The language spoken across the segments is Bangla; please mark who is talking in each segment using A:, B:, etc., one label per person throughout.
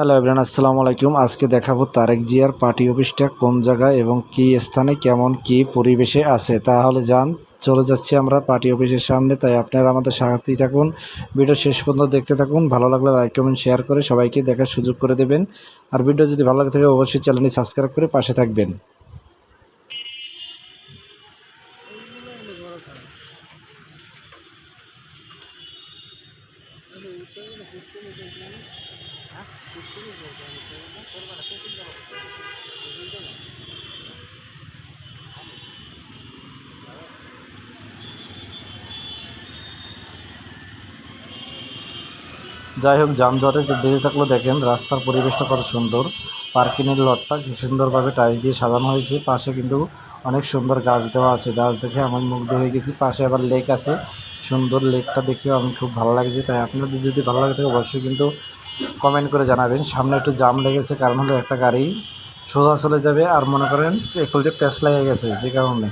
A: হ্যালো এভরিওয়ান, আসসালামু আলাইকুম। আজকে দেখাবো তারেক জিয়ার পার্টি অফিসটা কোন জায়গায় এবং কি স্থানে কেমন কি পরিবেশে আছে। তাহলে চলে যাচ্ছি আমরা পার্টি অফিসের সামনে। তাই আপনারা আমাদের সাথেই থাকুন, ভিডিও শেষ পর্যন্ত দেখতে থাকুন। ভালো লাগলে লাইক কমেন্ট শেয়ার করে সবাইকে দেখার সুযোগ করে দেবেন। আর ভিডিও যদি ভালো লাগে থাকে অবশ্যই চ্যানেলটি সাবস্ক্রাইব করে পাশে থাকবেন। যাই হোক, যানজটে বেঁচে থাকলেও দেখেন রাস্তার পরিবেশটা কত সুন্দর। পার্কিংয়ের লটটা কি সুন্দরভাবে টাইলস দিয়ে সাজানো হয়েছে। পাশে কিন্তু অনেক সুন্দর গাছ দেওয়া আছে। গাছ দেখে আমি মুগ্ধ হয়ে গেছি। পাশে আবার লেক আছে, সুন্দর লেকটা দেখেও আমি খুব ভালো লাগছে। তাই আপনাদের যদি ভালো লাগে থাকে অবশ্যই কিন্তু কমেন্ট করে জানাবেন। সামনে একটু জাম লেগেছে, কারণ হলো একটা গাড়ি সোজা চলে যাবে আর মনে করেন একটু যে প্যাচ লেগে গেছে, যে কারণে।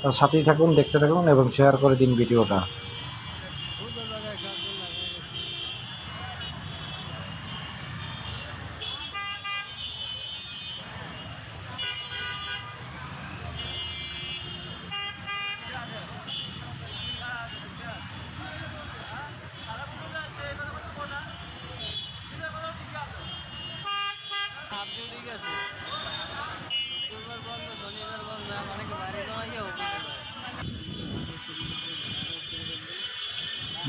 A: তার সাথেই থাকুন, দেখতে থাকুন এবং শেয়ার করে দিন ভিডিওটা।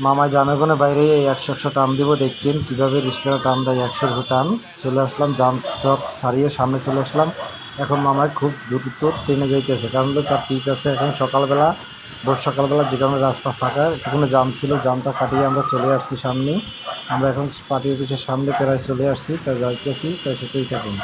A: মামা জানাগোনে বাইরে এই 100 টান দিব, দেখতেন কীভাবে রিক্সাটা টান দেয়। 100 টান চলে আসলাম, জাম চপ সারিয়ে সামনে চলে আসলাম। এখন মামায় খুব দ্রুত ট্রেনে যাইতেছে, কারণ তার ঠিক আছে। এখন সকালবেলা, ভোর সকালবেলা যে কারণে রাস্তা ফাঁকা, একটুখানি জাম ছিল, জামটা কাটিয়ে আমরা চলে আসছি সামনে। আমরা এখন পার্টি অফিসের সামনে প্রায় চলে আসছি, তাই যাইতেছি, তাই সাথেই থাকুন।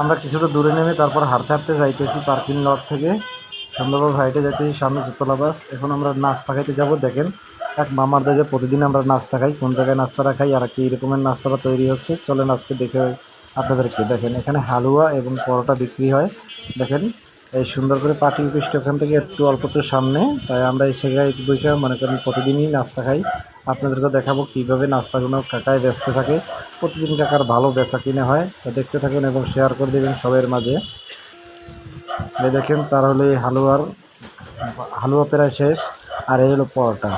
A: আমরা কিছুটা দূরে নেমে তারপর হাঁটতে হাঁটতে যাইতেছি পার্কিং লট থেকে সুন্দরভাবে হাইটে যাইতেছি সামনে জুতলা বাস। এখন আমরা নাস্তা খাইতে যাব। দেখেন এক মামার দাদা, প্রতিদিন আমরা নাস্তা খাই, কোন জায়গায় নাস্তাটা খাই আর কী রকমের নাস্তাটা তৈরি হচ্ছে চলেন আজকে দেখে আপনাদেরকে। দেখেন এখানে হালুয়া এবং পরোটা বিক্রি হয়। দেখেন এই সুন্দর করে পার্টি অফিসটা ওখান থেকে একটু অল্প একটু সামনে। তাই আমরা এই জায়গায় বসে মনে করেন প্রতিদিনই নাস্তা খাই। আপনাদেরকে দেখাবো কীভাবে নাস্তাগুলো কাকায় ব্যস্ত থাকে। প্রতিদিন কাকার ভালো বেচা কিনে হয়, তা দেখতে থাকুন এবং শেয়ার করে দেবেন সবার মাঝে। এই দেখেন তার হলো এই হালুয়া প্রায় শেষ, আর এই হলো পরোটা।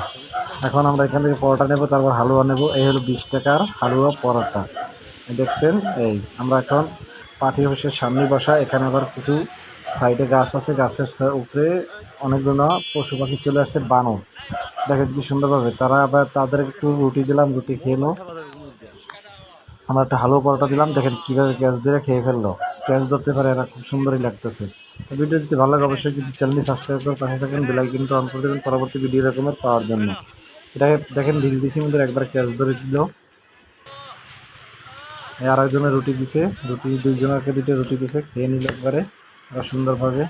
A: এখন আমরা এখান থেকে পরোটা নেব, তারপর হালুয়া নেব। এই হলো 20 টাকার হালুয়া পরোটা। দেখছেন, এই আমরা এখন পার্টি অফিসের সামনে বসা। এখানে আবার কিছু সাইডে গাছ আছে, গাছের উপরে অনেকগুলো পশু পাখি চলে আসছে, বানর। দেখেন কি সুন্দরভাবে তারা। আবার তাদের একটু রুটি দিলাম, রুটি খেলো। আমরা একটা হালুয়া পরোটা দিলাম, দেখেন কীভাবে ক্যাচ ধরে খেয়ে ফেললো। ক্যাচ ধরতে পারে এরা, খুব সুন্দরই লাগতেছে। তো ভিডিও যদি ভালো লাগে অবশ্যই কিন্তু চ্যানেলটি সাবস্ক্রাইব করে পাশে থাকেন, বেল আইকনটা অন করে দেবেন পরবর্তী ভিডিও রকমের পাওয়ার জন্য। এটাকে দেখেন ঢিল দিছি মধ্যে একবার ক্যাচ ধরে দিল। আর একজনের রুটি দিছে, রুটি দুইজনকে দুটো রুটি দিছে, খেয়ে নিল একবারে সুন্দরভাবে।